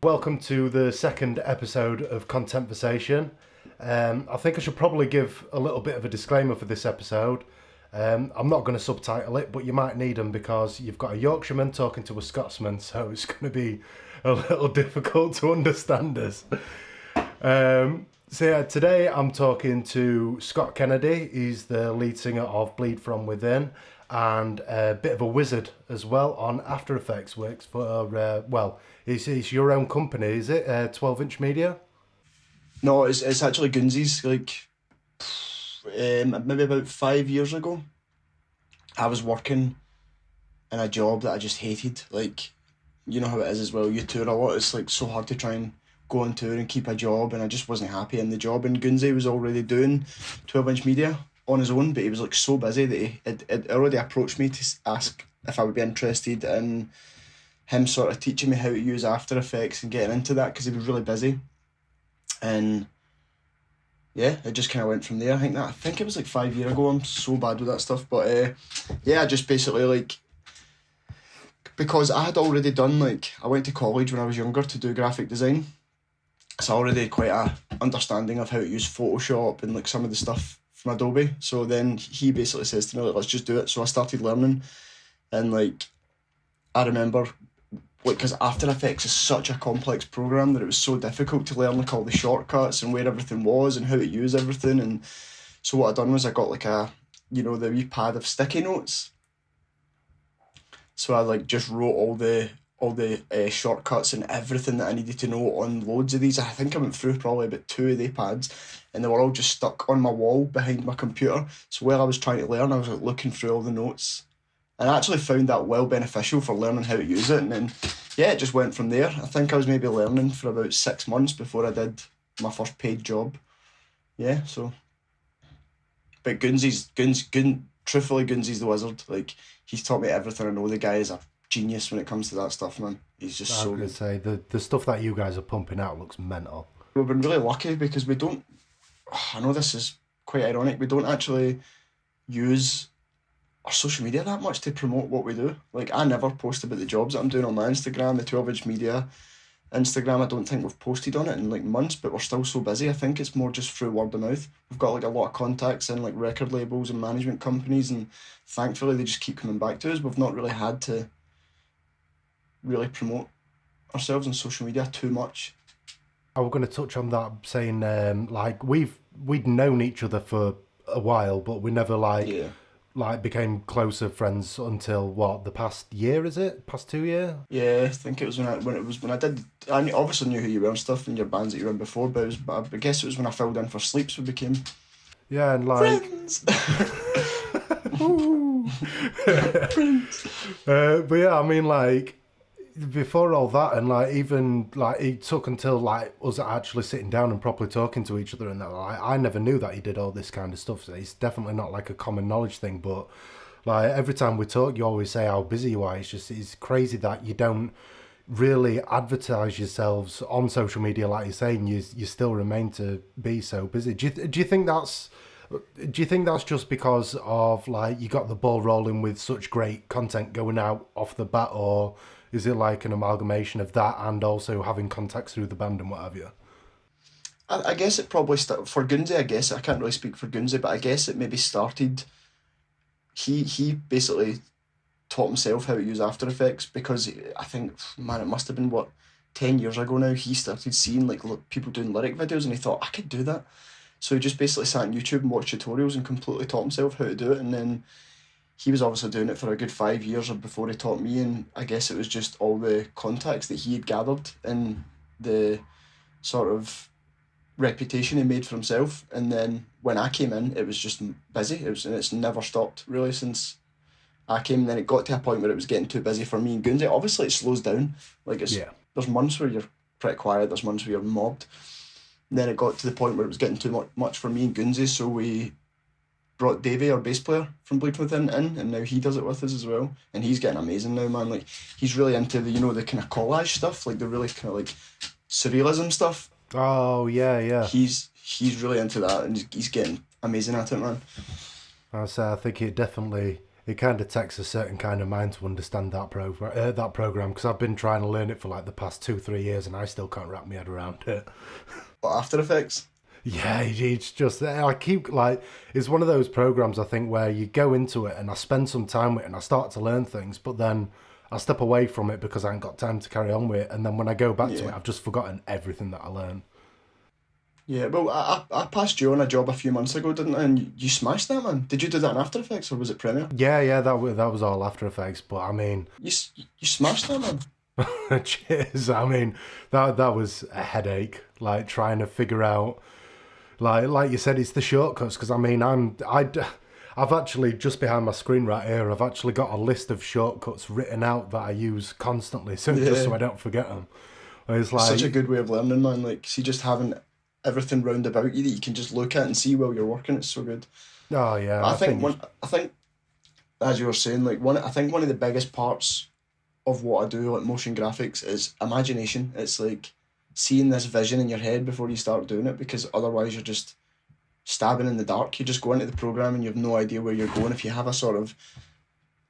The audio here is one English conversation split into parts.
Welcome to the second episode of Contentversation. I think I should probably give a little bit of a disclaimer for this episode. I'm not going to subtitle it, but you might need them because you've got a Yorkshireman talking to a Scotsman, so it's going to be a little difficult to understand us. Today I'm talking to Scott Kennedy. He's the lead singer of Bleed From Within and a bit of a wizard as well on After Effects. Works for, it's your own company, is it? 12-inch Media? No, it's actually Gunsy's. Maybe about 5 years ago, I was working in a job that I just hated. You know how it is as well. You tour a lot. It's so hard to try and go on tour and keep a job, and I just wasn't happy in the job. And Gunsy was already doing 12-inch Media on his own, but he was so busy that he had already approached me to ask if I would be interested in him sort of teaching me how to use After Effects and getting into that, because he was really busy. And yeah, it just kind of went from there. I think it was 5 years ago. I'm so bad with that stuff, but I just basically because I had already done I went to college when I was younger to do graphic design, so I already had quite a understanding of how to use Photoshop and some of the stuff from Adobe. So then he basically says to me, let's just do it. So I started learning, and I remember because After Effects is such a complex program that it was so difficult to learn all the shortcuts and where everything was and how to use everything. And so what I done was I got the wee pad of sticky notes. So I just wrote all the shortcuts and everything that I needed to know on loads of these. I think I went through probably about 2 of the pads, and they were all just stuck on my wall behind my computer. So while I was trying to learn, I was looking through all the notes. And I actually found that well beneficial for learning how to use it. And then, it just went from there. I think I was maybe learning for about 6 months before I did my first paid job. Yeah, so. But Gunsy's the wizard. He's taught me everything I know. The guy is a genius when it comes to that stuff, man. He's just so good. I was going to say, the stuff that you guys are pumping out looks mental. We've been really lucky because we don't, I know this is quite ironic, we don't actually use our social media that much to promote what we do. I never post about the jobs that I'm doing on my Instagram, the 12-inch Media Instagram. I don't think we've posted on it in months, but we're still so busy. I think it's more just through word of mouth. We've got a lot of contacts in record labels and management companies, and thankfully they just keep coming back to us. We've not really had to really promote ourselves on social media too much. I was going to touch on that, saying we'd known each other for a while, but we never became closer friends until the past year, is it? Past 2 years? Yeah, I think it was when I did. I obviously knew who you were and stuff in your bands that you were in before, but I guess it was when I filled in for Sleeps we became friends. Friends. But yeah, before all that, and it took until us actually sitting down and properly talking to each other, and that I never knew that he did all this kind of stuff. So it's definitely not a common knowledge thing, but every time we talk, you always say how busy you are. It's crazy that you don't really advertise yourselves on social media, like you're saying. You still remain to be so busy. Do you think that's just because of you got the ball rolling with such great content going out off the bat, or is it an amalgamation of that and also having contacts through the band and what have you? I guess it probably for Gunsy. I guess I can't really speak for Gunsy, but I guess it maybe started. He basically taught himself how to use After Effects because I think, man, it must have been 10 years ago now. He started seeing people doing lyric videos, and he thought I could do that. So he just basically sat on YouTube and watched tutorials and completely taught himself how to do it, and then he was obviously doing it for a good 5 years before he taught me, and I guess it was just all the contacts that he had gathered and the sort of reputation he made for himself. And then when I came in, it was just busy. And it's never stopped really since I came. And then it got to a point where it was getting too busy for me and Gunsy. Obviously, it slows down. There's months where you're pretty quiet. There's months where you're mobbed. And then it got to the point where it was getting too much for me and Gunsy, so we brought Davey, our bass player from Bleed Within, in, and now he does it with us as well, and he's getting amazing now, man. He's really into the the kind of collage stuff, the really kind of surrealism stuff. Oh yeah. He's really into that, and he's getting amazing at it, man. I think it definitely it kind of takes a certain kind of mind to understand that program, because I've been trying to learn it for like the past 2-3 years, and I still can't wrap my head around it. But After Effects. Yeah, it's just I keep like it's one of those programs I think where you go into it and I spend some time with it and I start to learn things, but then I step away from it because I ain't got time to carry on with it, and then when I go back to Yeah. it, I've just forgotten everything that I learned. Yeah, well, I passed you on a job a few months ago, didn't I? And you smashed that, man. Did you do that in After Effects or was it Premiere? Yeah, that was all After Effects, but I mean, You smashed that, man. cheers. I mean, that was a headache, like trying to figure out, like you said, it's the shortcuts. Because I mean, I've actually just behind my screen right here, I've actually got a list of shortcuts written out that I use constantly, so just so I don't forget them. It's like Such a good way of learning, man. Like, see, just having everything round about you that you can just look at and see while you're working. It's so good. oh yeah, I think, as you were saying, like I think one of the biggest parts of what I do, like motion graphics, is imagination. It's like seeing this vision in your head before you start doing it, because otherwise you're just stabbing in the dark. You just go into the program and you have no idea where you're going. If you have a sort of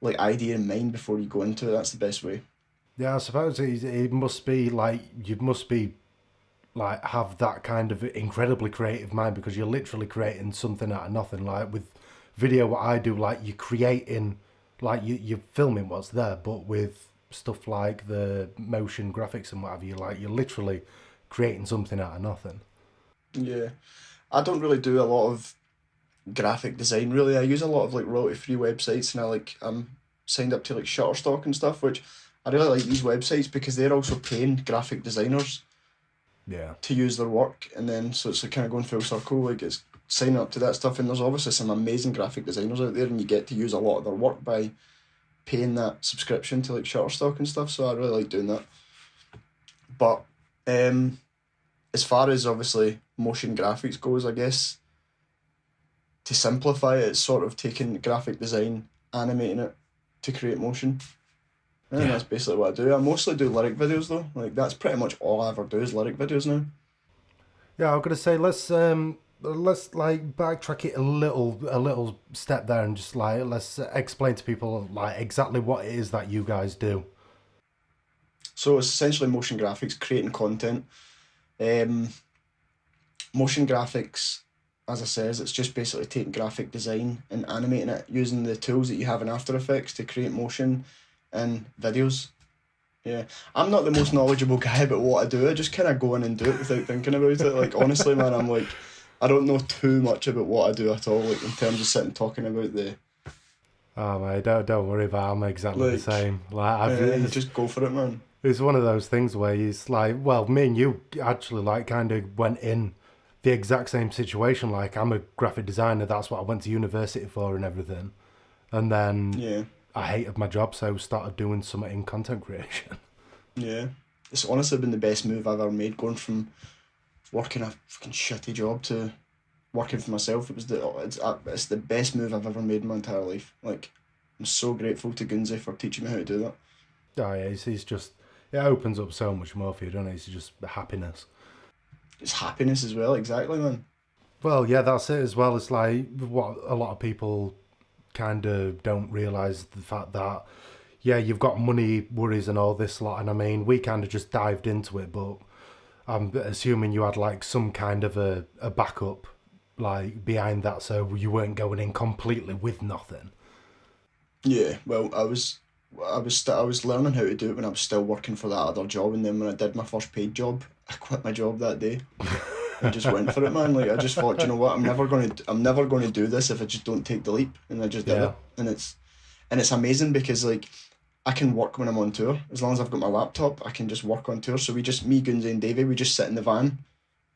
like idea in mind before you go into it, that's the best way. yeah. I suppose it must be like you must be like have that kind of incredibly creative mind, because you're literally creating something out of nothing. Like with video, what I do, like you're creating, like you're filming what's there, but with stuff like the motion graphics and whatever, you're literally creating something out of nothing. Yeah, I don't really do a lot of graphic design. Really, I use a lot of like royalty free websites, and I'm signed up to like Shutterstock and stuff, which I really like these websites because they're also paying graphic designers Yeah, to use their work, and then so it's like kind of going full circle. Like, it's signing up to that stuff, and there's obviously some amazing graphic designers out there, and you get to use a lot of their work by paying that subscription to like Shutterstock and stuff. So I really like doing that. But as far as obviously motion graphics goes, I guess to simplify it, it's sort of taking graphic design, animating it to create motion. And Yeah. that's basically what I do. I mostly do lyric videos though. Like, that's pretty much all I ever do is lyric videos now. yeah. I'm gonna say let's like backtrack it a little step there, and just like let's explain to people like exactly what it is that you guys do. So it's essentially motion graphics, creating content. Um, Motion graphics, as I says, it's just basically taking graphic design and animating it using the tools that you have in After Effects to create motion and videos. Yeah, I'm not the most knowledgeable guy about what I do. I just kind of go in and do it without thinking about it. Like, honestly, man, I'm like, I don't know too much about what I do at all. Like, in terms of sitting talking about the, Oh mate, don't worry about it. I'm exactly the like, same. Like just go for it, man. it's one of those things where it's like, well, me and you actually like kind of went in the exact same situation. Like I'm a graphic designer. That's what I went to university for and everything. And then Yeah, I hated my job, so started doing something in content creation. yeah. It's honestly been the best move I've ever made, going from working a fucking shitty job to working for myself. It's the best move I've ever made in my entire life. Like, I'm so grateful to Gunzi for teaching me how to do that. Oh yeah, it's just it opens up so much more for you, doesn't it? It's just happiness. It's happiness as well, exactly, man. Well, yeah, that's it as well. It's like what a lot of people kind of don't realise, the fact that, yeah, you've got money worries and all this lot. And I mean, we kind of just dived into it, but I'm assuming you had like some kind of a backup like behind that, so you weren't going in completely with nothing. Yeah, well, I was learning how to do it when I was still working for that other job, and then when I did my first paid job, I quit my job that day. I just went for it, man. Like, I just thought, you know what, I'm never going to do this if I just don't take the leap, and I just did Yeah. it, and it's amazing because like I can work when I'm on tour as long as I've got my laptop. I can just work on tour. So me, Gunzi, and Davey, we just sit in the van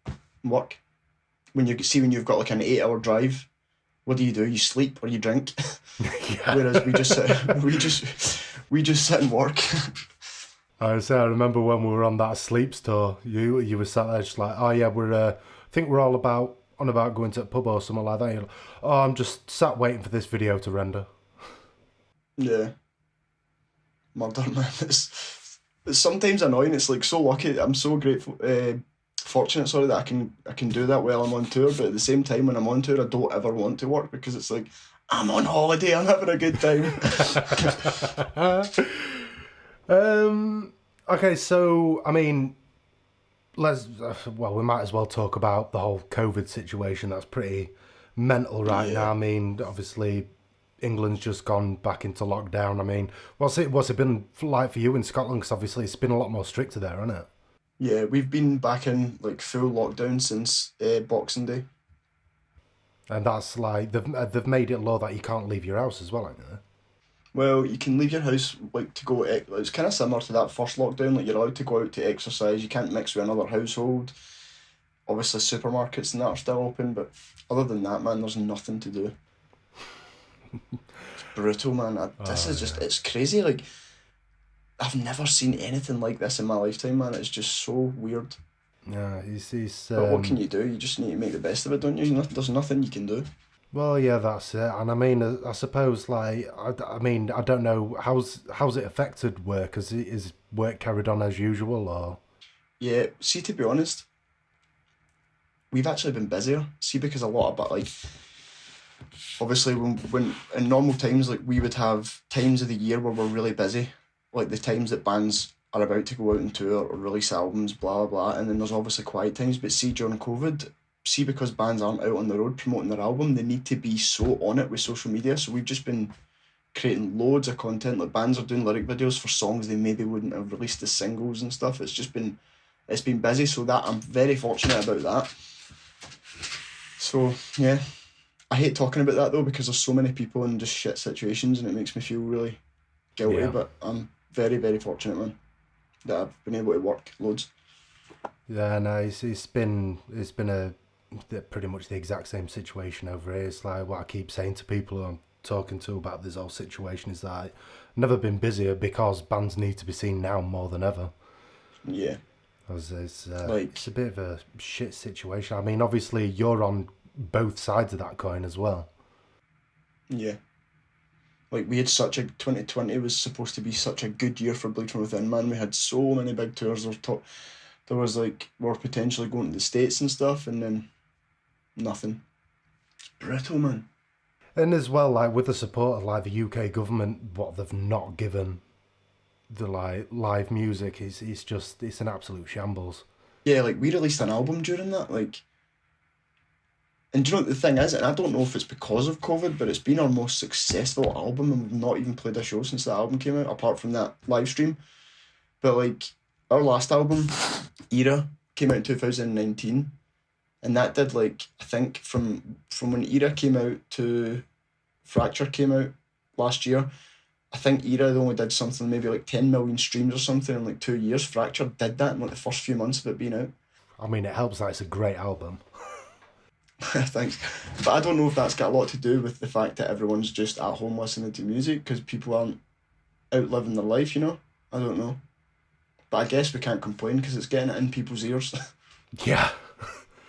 and work. When you've got like an 8 hour drive, what do? You sleep or you drink. Yeah. Whereas we just sit, we just sit and work. I remember when we were on that sleep tour, you were sat there just like, oh yeah, I think we're all on about going to a pub or something like that. You're like, oh, I'm just sat waiting for this video to render. Yeah, murder, man. It's sometimes annoying. It's like so lucky. I'm so grateful, fortunate. Sorry, that I can do that while I'm on tour. But at the same time, when I'm on tour, I don't ever want to work because it's like I'm on holiday, I'm having a good time. Okay, so I mean, we might as well talk about the whole COVID situation. That's pretty mental right Yeah. now. I mean, obviously, England's just gone back into lockdown. I mean, what's it been like for you in Scotland? Because obviously, it's been a lot more stricter there, hasn't it? Yeah, we've been back in like full lockdown since Boxing Day. And that's like they've made it law that you can't leave your house as well, haven't they? Well, you can leave your house like to go. It's kind of similar to that first lockdown. Like you're allowed to go out to exercise. You can't mix with another household. Obviously, supermarkets and that are still open, but other than that, man, there's nothing to do. It's brutal, man. This Oh is just yeah, it's crazy. Like I've never seen anything like this in my lifetime, man. It's just so weird. yeah. It's But what can you do? You just need to make the best of it, don't you? There's nothing you can do. well, yeah, that's it. And I mean, I suppose like I mean, I don't know how's it affected work? Is work carried on as usual or? Yeah. See, to be honest, we've actually been busier. See, because a lot about like obviously when in normal times like we would have times of the year where we're really busy, like the times that bands are about to go out and tour or release albums, blah blah blah, and then there's obviously quiet times. But see, during COVID, see because bands aren't out on the road promoting their album, they need to be so on it with social media. So we've just been creating loads of content. Like bands are doing lyric videos for songs they maybe wouldn't have released as singles and stuff. It's been busy, so that I'm very fortunate about that. So yeah, I hate talking about that though because there's so many people in just shit situations and it makes me feel really guilty. Yeah. But I'm very very fortunate, man, that I've been able to work loads. Yeah, no, it's been pretty much the exact same situation over here. It's like what I keep saying to people who I'm talking to about this whole situation is that I've never been busier because bands need to be seen now more than ever. Yeah, 'Cause it's like a bit of a shit situation. I mean, obviously you're on both sides of that coin as well. yeah, like we had such a 2020 was supposed to be such a good year for Bleed From Within, man. We had so many big tours. There was like we were potentially going to the States and stuff, and then nothing. Brutal, man. And as well, like with the support of like the UK government, what they've not given the like live music is just it's an absolute shambles. Yeah, like we released an album during that, like, and do you know what the thing is? And I don't know if it's because of COVID, but it's been our most successful album, and we've not even played a show since the album came out, apart from that live stream. But like our last album, Era, came out in 2019, and that did like I think from when Era came out to Fracture came out last year. I think Era only did something maybe like 10 million streams or something in like 2 years. Fracture did that in like the first few months of it being out. I mean, it helps that it's a great album. Thanks. But I don't know if that's got a lot to do with the fact that everyone's just at home listening to music because people aren't out living their life, you know? I don't know. But I guess we can't complain because it's getting it in people's ears. Yeah,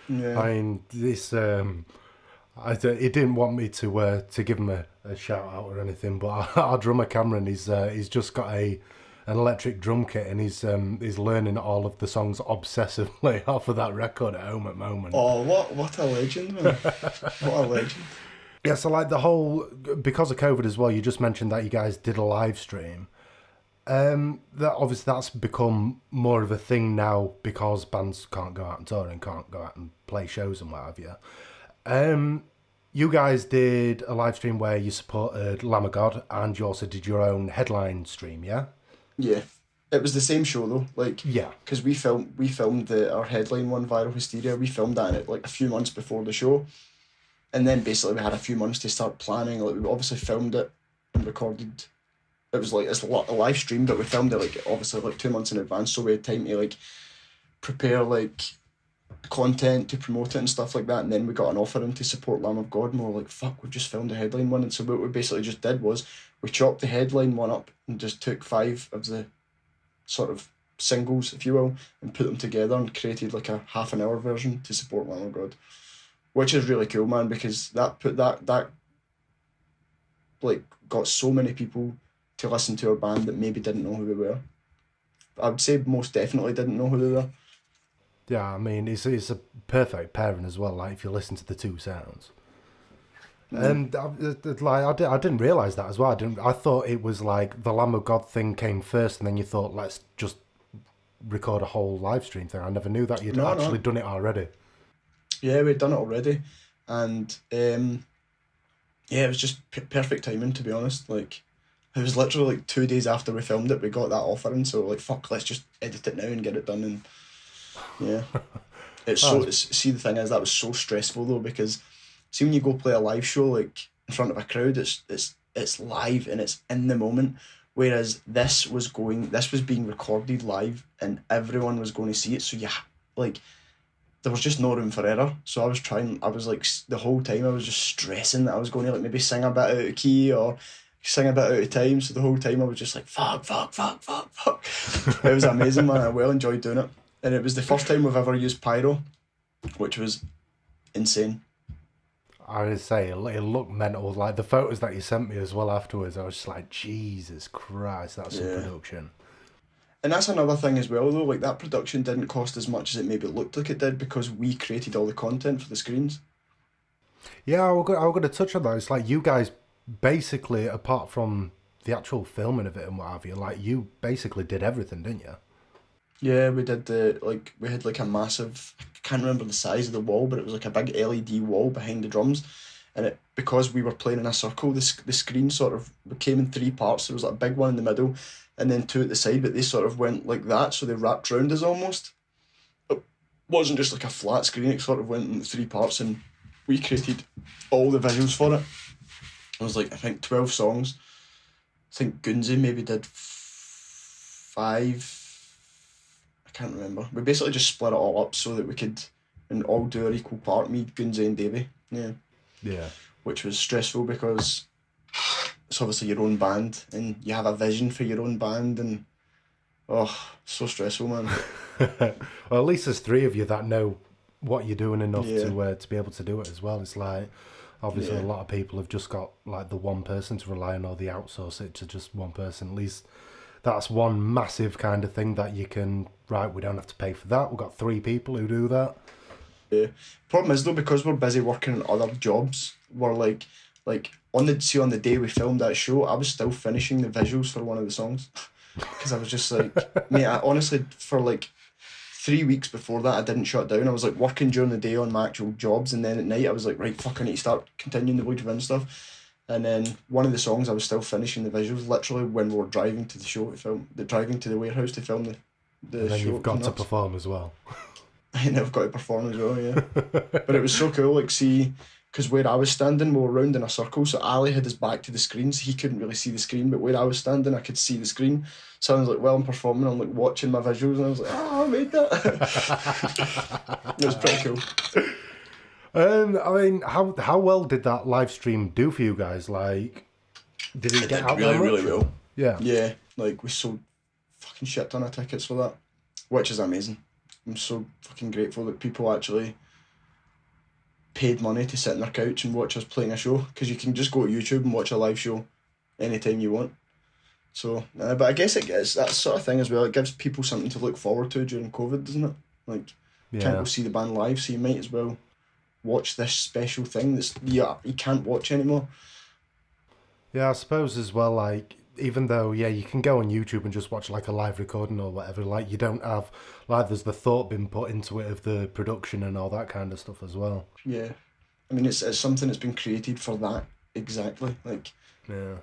Yeah. I mean, this he didn't want me to give him a shout out or anything, but our drummer Cameron, he's just got an electric drum kit and he's learning all of the songs obsessively off of that record at home at the moment. Oh, what a legend, man. What a legend. Yeah, so like the whole because of COVID as well. You just mentioned that you guys did a live stream. That obviously that's become more of a thing now because bands can't go out and tour and can't go out and play shows and what have you. You guys did a live stream where you supported Lamb of God and you also did your own headline stream, yeah? Yeah. It was the same show though, like, Yeah. because we filmed our headline one, Viral Hysteria. We filmed that in it like a few months before the show, and then basically we had a few months to start planning. Like we obviously filmed it and recorded. It was like it's a live stream, but we filmed it like obviously like 2 months in advance, so we had time to like prepare like content to promote it and stuff like that. And then we got an offer in to support Lamb of God, and we were like, "Fuck, we've just filmed a headline one." And so what we basically just did was we chopped the headline one up and just took 5 of the sort of singles, if you will, and put them together and created like a half an hour version to support Lamb of God, which is really cool, man, because that like got so many people to listen to our band that maybe didn't know who we were. I would say most definitely didn't know who they were. Yeah, I mean it's a perfect pairing as well, like if you listen to the two sounds. And I didn't realize that as well. I thought it was like the Lamb of God thing came first, and then you thought let's just record a whole live stream thing. I never knew that you'd No, actually no. done it already. Yeah, we'd done it already. And yeah, it was just perfect timing, to be honest. Like, it was literally like 2 days after we filmed it, we got that offer, and so like, fuck, let's just edit it now and get it done. And yeah, Oh, see, the thing is, that was so stressful though, because see, when you go play a live show like in front of a crowd, it's live and it's in the moment. Whereas this was being recorded live, and everyone was going to see it. So like, there was just no room for error. So I was like, the whole time I was just stressing that I was going to like maybe sing a bit out of key or sing a bit out of time. So the whole time I was just like, fuck, fuck, fuck, fuck, fuck. It was amazing, man. I well enjoyed doing it. And it was the first time we've ever used pyro, which was insane. I would say it looked mental. Like the photos that you sent me as well afterwards, I was just like, Jesus Christ, that's some Yeah. production. And that's another thing as well, though. Like, that production didn't cost as much as it maybe looked like it did because we created all the content for the screens. Yeah, I was going to touch on that. It's like you guys basically, apart from the actual filming of it and what have you, like you basically did everything, didn't you? Yeah, we did we had like a massive, I can't remember the size of the wall, but it was like a big LED wall behind the drums. And because we were playing in a circle, the screen sort of came in three parts. There was like a big one in the middle and then two at the side, but they sort of went like that, so they wrapped round us almost. It wasn't just like a flat screen, it sort of went in three parts, and we created all the visuals for it. It was like, I think 12 songs. I think Gunzi maybe did five. I can't remember. We basically just split it all up so that we could and all do our equal part, me, Gunzi and Davey. Yeah. Yeah. Which was stressful because it's obviously your own band and you have a vision for your own band, and oh, so stressful, man. Well, at least there's three of you that know what you're doing enough Yeah. to be able to do it as well. It's like obviously a Yeah. lot of people have just got like the one person to rely on, or they outsource it to just one person. At least that's one massive kind of thing that you can, right, we don't have to pay for that. We've got three people who do that. Yeah. Problem is though, because we're busy working on other jobs, we're like on the day we filmed that show, I was still finishing the visuals for one of the songs because I was just like, mate, I honestly for like 3 weeks before that I didn't shut down. I was like working during the day on my actual jobs, and then at night I was like, right, fuck, I need to start continuing the Bleed Within stuff. And then one of the songs I was still finishing the visuals literally when we were driving to the show to film, driving to the warehouse to film the And then show. you've It was got to nuts. perform as well. And I've got to perform as well, yeah. But it was so cool, like, see, because where I was standing, we were round in a circle, so Ali had his back to the screen, so he couldn't really see the screen, but where I was standing, I could see the screen. So I was like, well, I'm performing, I'm like watching my visuals, and I was like, oh, I made that. It was pretty cool. I mean, how well did that live stream do for you guys? Like, did it It get did out there really, much? really well. Yeah. Yeah, like, we sold fucking shit ton of tickets for that, which is amazing. I'm so fucking grateful that people actually paid money to sit on their couch and watch us playing a show, because you can just go to YouTube and watch a live show anytime you want. So, but I guess it gets that sort of thing as well. It gives people something to look forward to during COVID, doesn't it? Like, can't Yeah. go see the band live, so you might as well watch this special thing that's you can't watch anymore. Yeah, I suppose as well, like, even though, yeah, you can go on YouTube and just watch, like, a live recording or whatever, like, you don't have, like, there's the thought been put into it of the production and all that kind of stuff as well. Yeah, I mean it's something that's been created for that exactly. Like, Yeah.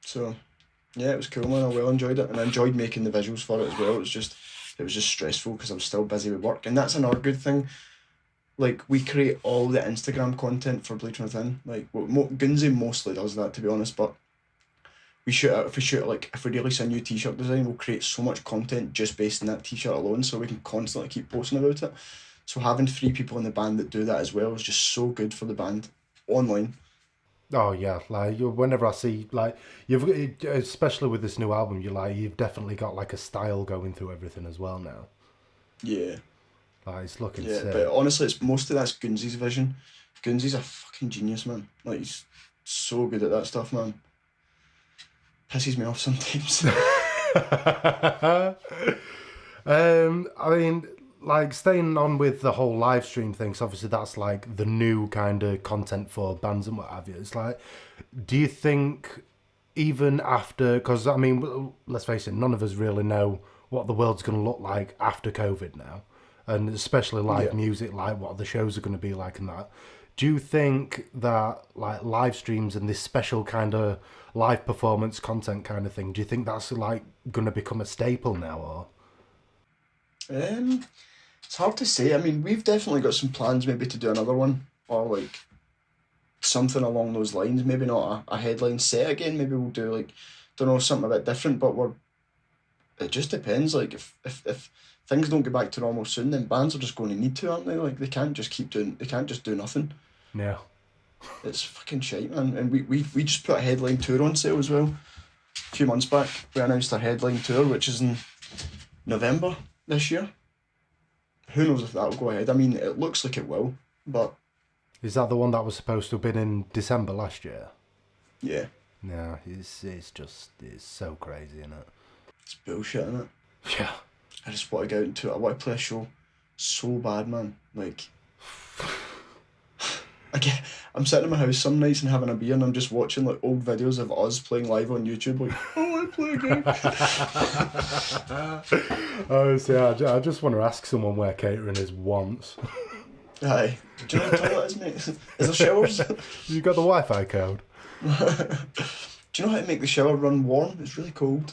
so yeah, it was cool, man. I well enjoyed it, and I enjoyed making the visuals for it as well. It was just stressful because I was still busy with work, and that's another good thing. Like, we create all the Instagram content for Bleed Within. Like, well, Gunzi mostly does that, to be honest, but if we release a new t-shirt design, we'll create so much content just based on that t-shirt alone, so we can constantly keep posting about it. So having three people in the band that do that as well is just so good for the band online. Oh, yeah, like, whenever I see, like, especially with this new album, you've definitely got, like, a style going through everything as well now. Yeah, Like, it's looking yeah. sick. But honestly, it's most of that's Gunzi's vision. Gunzi's a fucking genius, man. Like, he's so good at that stuff, man. Pisses me off sometimes. I mean, like staying on with the whole live stream thing, so obviously that's like the new kind of content for bands and what have you. It's like, do you think even after, because I mean, let's face it, none of us really know what the world's going to look like after COVID now, and especially live Yeah. music, like what the shows are going to be like and that. Do you think that like live streams and this special kind of live performance content kind of thing, do you think that's like going to become a staple now, or? Um, it's hard to say. I mean, we've definitely got some plans maybe to do another one or like something along those lines. Maybe not a headline set again. Maybe we'll do like, don't know, something a bit different. But we're it just depends. Like if things don't get back to normal soon, then bands are just going to need to, aren't they? Like they can't just keep doing. They can't just do nothing. Yeah. It's fucking shite, man. And we just put a headline tour on sale as well. A few months back, we announced our headline tour, which is in November this year. Who knows if that'll go ahead? I mean, it looks like it will, but Is that the one that was supposed to have been in December last year? yeah, No, it's so crazy, isn't it? it's bullshit, isn't it? Yeah. I just want to get out into it. I want to play a show so bad, man. Like, I'm sitting in my house some nights and having a beer, and I'm just watching like old videos of us playing live on YouTube. Like, oh, I play a game. Oh, see, I just want to ask someone where catering is once. Aye. Do you know what the toilet is, mate? Is there showers? You got the Wi-Fi code? Do you know how to make the shower run warm? It's really cold.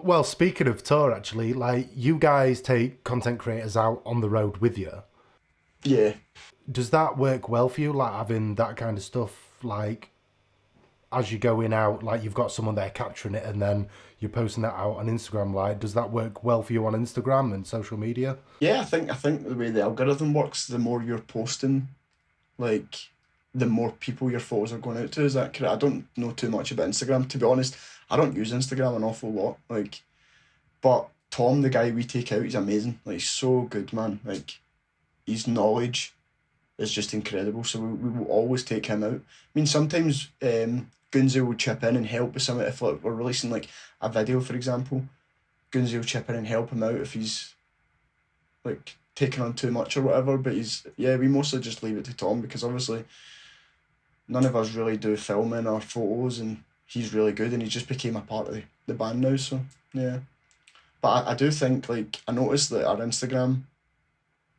Well, speaking of tour, actually, like you guys take content creators out on the road with you. Yeah. Does that work well for you? Like having that kind of stuff, like as you're going out, like you've got someone there capturing it, and then you're posting that out on Instagram. Like, does that work well for you on Instagram and social media? Yeah, I think the way the algorithm works, the more you're posting, like the more people your photos are going out to. Is that correct? I don't know too much about Instagram, to be honest. I don't use Instagram an awful lot. Like, but Tom, the guy we take out, he's amazing. Like, he's so good, man. Like, his knowledge is just incredible. So we will always take him out. I mean, sometimes Gunzi will chip in and help with something. If like, we're releasing like a video, for example, Gunzi will chip in and help him out if he's like taking on too much or whatever. But we mostly just leave it to Tom because obviously none of us really do filming or photos, and he's really good, and he just became a part of the band now. So yeah, but I do think like I noticed that our Instagram,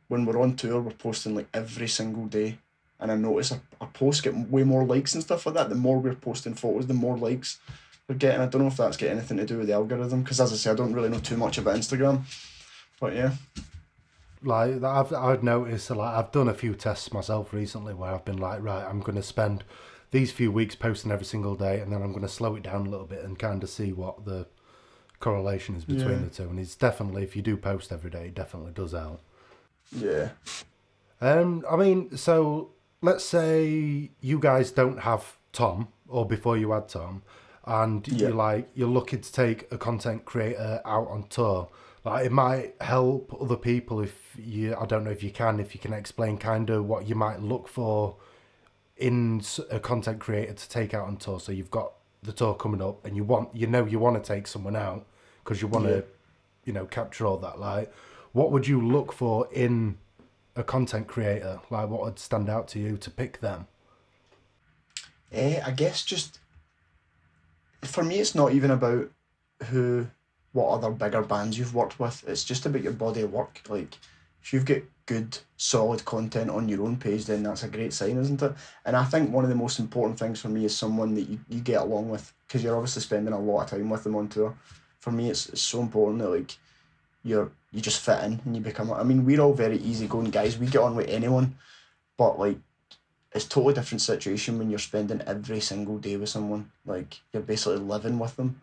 when we're on tour, we're posting like every single day, and I notice our posts get way more likes and stuff like that. The more we're posting photos, the more likes we're getting. I don't know if that's got anything to do with the algorithm, because as I say, I don't really know too much about Instagram, but yeah. Like I've noticed, like I've done a few tests myself recently where I've been like, right, I'm going to spend these few weeks posting every single day, and then I'm going to slow it down a little bit and kind of see what the correlation is between Yeah. the two. And it's definitely, if you do post every day, it definitely does help. Yeah. I mean, so let's say you guys don't have Tom, or before you had Tom, and Yeah. you're looking to take a content creator out on tour. Like it might help other people if I don't know if you can explain kind of what you might look for in a content creator to take out on tour. So you've got the tour coming up, and you want to take someone out because you want Yeah. to, capture all that. Like, what would you look for in a content creator? Like, what would stand out to you to pick them? I guess just for me, it's not even about what other bigger bands you've worked with. It's just about your body of work. Like, if you've got good, solid content on your own page, then that's a great sign, isn't it? And I think one of the most important things for me is someone that you get along with, because you're obviously spending a lot of time with them on tour. For me, it's so important that like you just fit in and you become. I mean, we're all very easygoing guys. We get on with anyone, but like it's totally different situation when you're spending every single day with someone. Like you're basically living with them.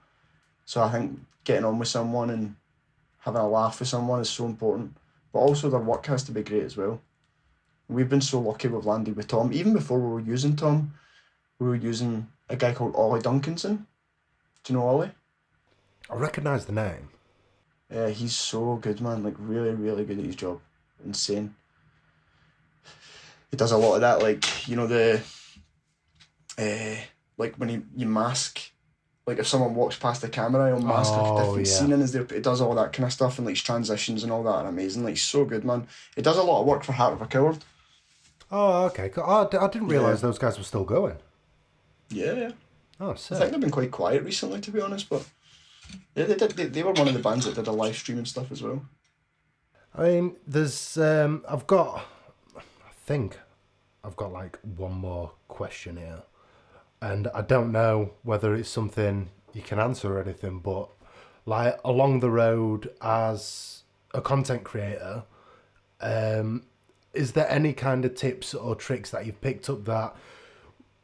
So I think getting on with someone and having a laugh with someone is so important. But also their work has to be great as well. We've been so lucky we've landed with Tom. Even before we were using Tom, we were using a guy called Ollie Duncanson. Do you know Ollie? I recognise the name. Yeah, he's so good, man. Like really, really good at his job. Insane. He does a lot of that, like, the like when you mask Like if someone walks past the camera, he'll mask like a Oh, different yeah. scene in as it does all that kind of stuff, and like his transitions and all that are amazing. Like, he's so good, man. It does a lot of work for Heart of a Coward. Oh, okay. Oh, I didn't Yeah. realise those guys were still going. Yeah, yeah. Oh, I think sick. they've been quite quiet recently, to be honest, but yeah, they were one of the bands that did a live stream and stuff as well. I mean, there's I think I've got like one more question here, and I don't know whether it's something you can answer or anything, but like along the road as a content creator, is there any kind of tips or tricks that you've picked up that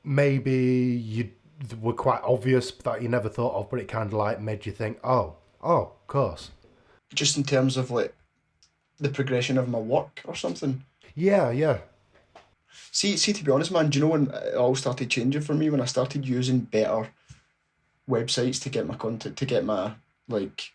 maybe you were quite obvious that you never thought of, but it kind of like made you think, oh, of course. Just in terms of like the progression of my work or something. Yeah, yeah. See, to be honest, man, do you know when it all started changing for me? When I started using better websites to get my content, to get my like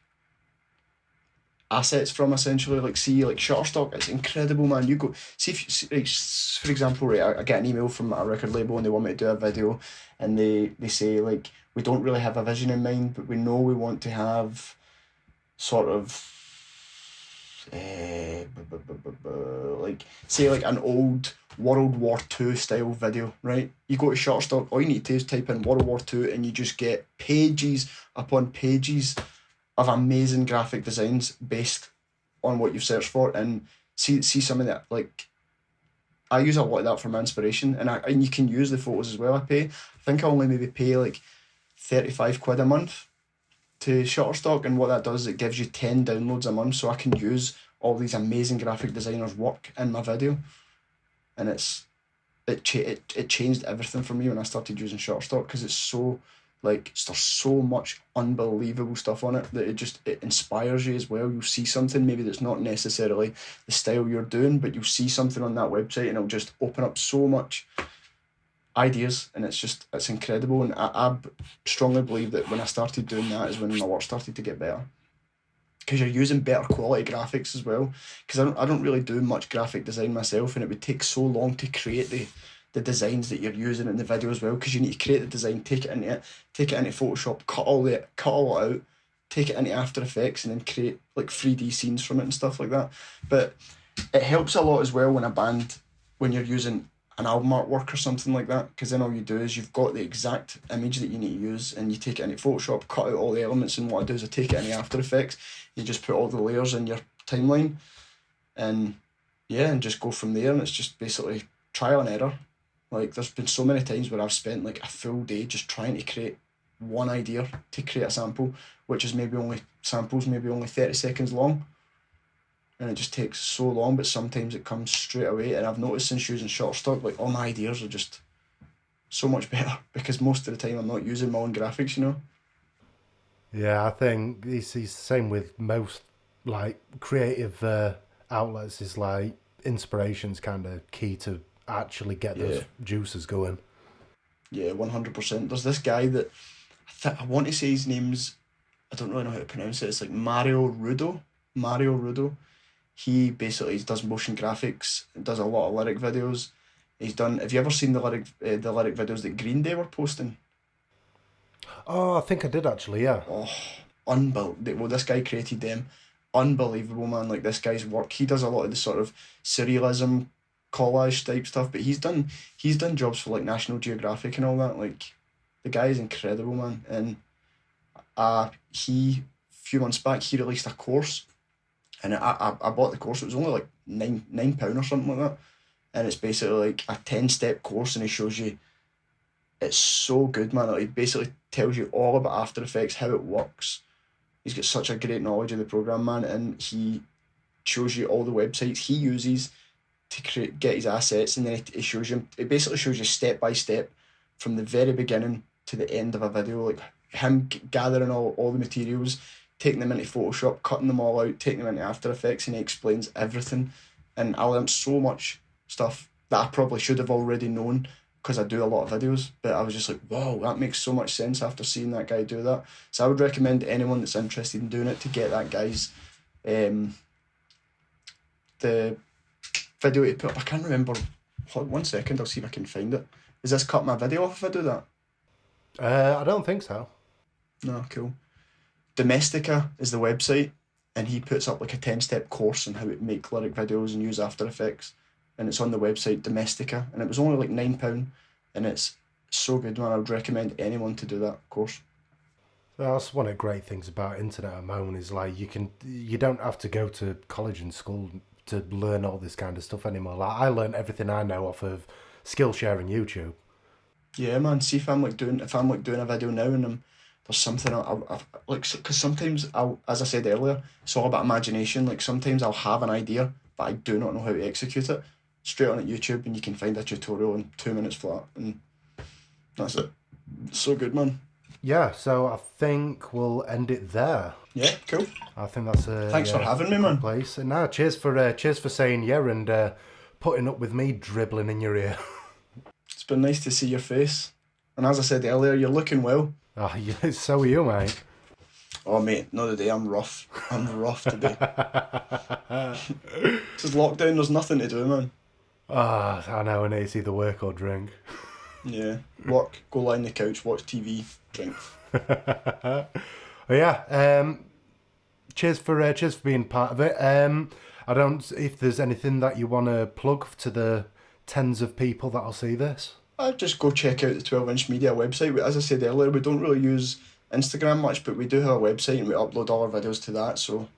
assets from, essentially. Like, see, like Shutterstock, it's incredible, man. You go see if you, like, for example, right, I get an email from a record label and they want me to do a video, and they say like, we don't really have a vision in mind, but we know we want to have sort of like, say like an old World War II style video, right? You go to Shutterstock, all you need to do is type in World War II, and you just get pages upon pages of amazing graphic designs based on what you've searched for. And see some of that, like, I use a lot of that for my inspiration, and you can use the photos as well. I think I only maybe pay like 35 quid a month to Shutterstock, and what that does is it gives you 10 downloads a month, so I can use all these amazing graphic designers' work in my video. And it changed everything for me when I started using Shutterstock, because it's so, like, there's so much unbelievable stuff on it that it inspires you as well. You'll see something maybe that's not necessarily the style you're doing, but you'll see something on that website and it'll just open up so much ideas, and it's incredible. And I strongly believe that when I started doing that is when my work started to get better, because you're using better quality graphics as well. Because I don't really do much graphic design myself, and it would take so long to create the designs that you're using in the video as well, because you need to create the design, take it into Photoshop, cut all it out, take it into After Effects, and then create like 3D scenes from it and stuff like that. But it helps a lot as well when you're using an album artwork or something like that, because then all you do is you've got the exact image that you need to use, and you take it into Photoshop, cut out all the elements, and what I do is I take it into After Effects, you just put all the layers in your timeline, and yeah, and just go from there. And it's just basically trial and error. Like, there's been so many times where I've spent like a full day just trying to create one idea to create a sample, which is maybe only 30 seconds long, and it just takes so long, but sometimes it comes straight away. And I've noticed since using Shutterstock, like, all my ideas are just so much better, because most of the time I'm not using my own graphics, you know? Yeah, I think it's the same with most like creative outlets. Is like inspiration's kind of key to actually get Yeah, those juices going. yeah, 100%. There's this guy that I want to say his name's, I don't really know how to pronounce it. It's like Mario Rudo. Mario Rudo. He basically does motion graphics, does a lot of lyric videos. Have you ever seen the lyric videos that Green Day were posting? Oh, I think I did actually. Yeah. Oh, unbelievable. Well, this guy created them. Unbelievable, man. Like, this guy's work. He does a lot of the sort of surrealism, collage type stuff, but he's done jobs for like National Geographic and all that. Like, the guy is incredible, man. And he, a few months back, he released a course, and I bought the course. It was only like £9 or something like that. And it's basically like a 10-step course, and he shows you, it's so good, man. Like, he basically tells you all about After Effects, how it works. He's got such a great knowledge of the program, man, and he shows you all the websites he uses to get his assets, and then it shows you. It basically shows you step by step from the very beginning to the end of a video, like him gathering all the materials, taking them into Photoshop, cutting them all out, taking them into After Effects, and he explains everything. And I learned so much stuff that I probably should have already known, because I do a lot of videos, but I was just like, wow, that makes so much sense after seeing that guy do that. So I would recommend anyone that's interested in doing it to get that guy's the video he put up. I can't remember. Hold on 1 second, I'll see if I can find it. Is this cut my video off if I do that? I don't think so. No, cool. Domestika is the website, and he puts up like a 10-step course on how to make lyric videos and use After Effects. And it's on the website Domestika, and it was only like £9, and it's so good, man. I would recommend anyone to do that course. That's one of the great things about internet at the moment is like you don't have to go to college and school to learn all this kind of stuff anymore. Like I learned everything I know off of Skillshare and YouTube. Yeah, man. See if I'm like doing a video now and there's something I like, because sometimes as I said earlier, it's all about imagination. Like sometimes I'll have an idea, but I do not know how to execute it. Straight on at YouTube, and you can find a tutorial in 2 minutes flat, and that's it. It's so good, man. Yeah, so I think we'll end it there. Yeah, cool. I think that's a Thanks for having me, man. Place. And now, cheers for saying yeah and putting up with me dribbling in your ear. It's been nice to see your face, and as I said earlier, you're looking well. Oh, yeah, so are you, mate. Oh, mate, not today. I'm rough. I'm rough today. This is lockdown. There's nothing to do, man. Ah, I know. I need to either work or drink. Yeah, work, go lie on the couch, watch TV, drink. Yeah. Cheers for being part of it. I don't. If there's anything that you want to plug to the tens of people that'll see this, I'd just go check out the 12-inch Media website. As I said earlier, we don't really use Instagram much, but we do have a website and we upload all our videos to that. So,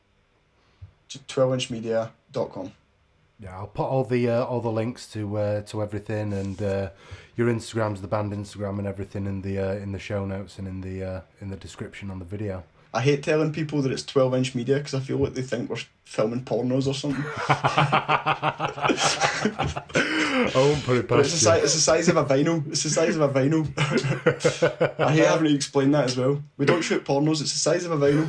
12inchmedia.com. Yeah, I'll put all the links to everything and your Instagrams, the band Instagram, and everything in the show notes and in the description on the video. I hate telling people that it's 12-inch media because I feel like they think we're filming pornos or something. I won't put it past It's the size of a vinyl. It's the size of a vinyl. I hate having to explain that as well. We don't shoot pornos. It's the size of a vinyl.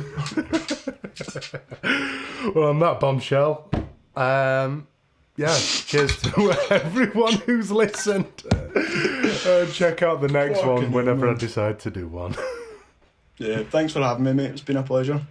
Well, on that bombshell, yeah, cheers to everyone who's listened. Check out the next one whenever I decide to do one. Yeah, thanks for having me, mate. It's been a pleasure.